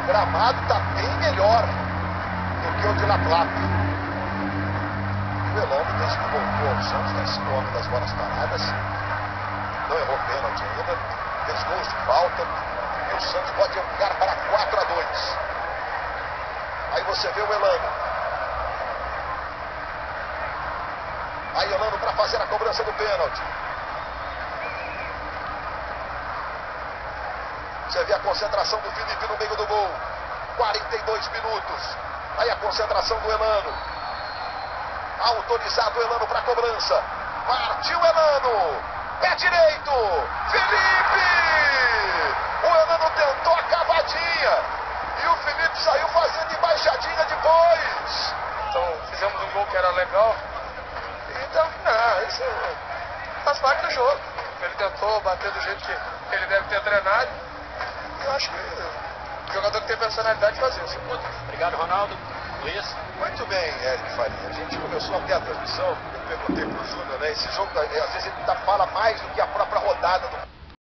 gramado está bem melhor do que o de La Plata. O Elano, desde que voltou ao Santos, tem sido o homem das bolas paradas. Não errou pênalti ainda. Fez gols de falta. E o Santos pode ampliar para 4-2. Aí você vê o Elano. Aí Elano para fazer a cobrança do pênalti. Você vê a concentração do Felipe no meio do gol. 42 minutos. Aí a concentração do Elano. Autorizado o Elano para a cobrança. Partiu Elano. Pé direito. Felipe! O Elano tentou a cavadinha. E o Felipe saiu fazendo embaixadinha depois. Então fizemos um gol que era legal. Então, não, isso faz parte do jogo. Ele tentou bater do jeito que ele deve ter treinado. E eu acho que o jogador que tem personalidade faz isso. Obrigado, Ronaldo. Luiz. Muito bem, Eric Faria. A gente começou até a transmissão. Eu perguntei pro Júnior, né? Esse jogo, às vezes, ele fala mais do que a própria rodada do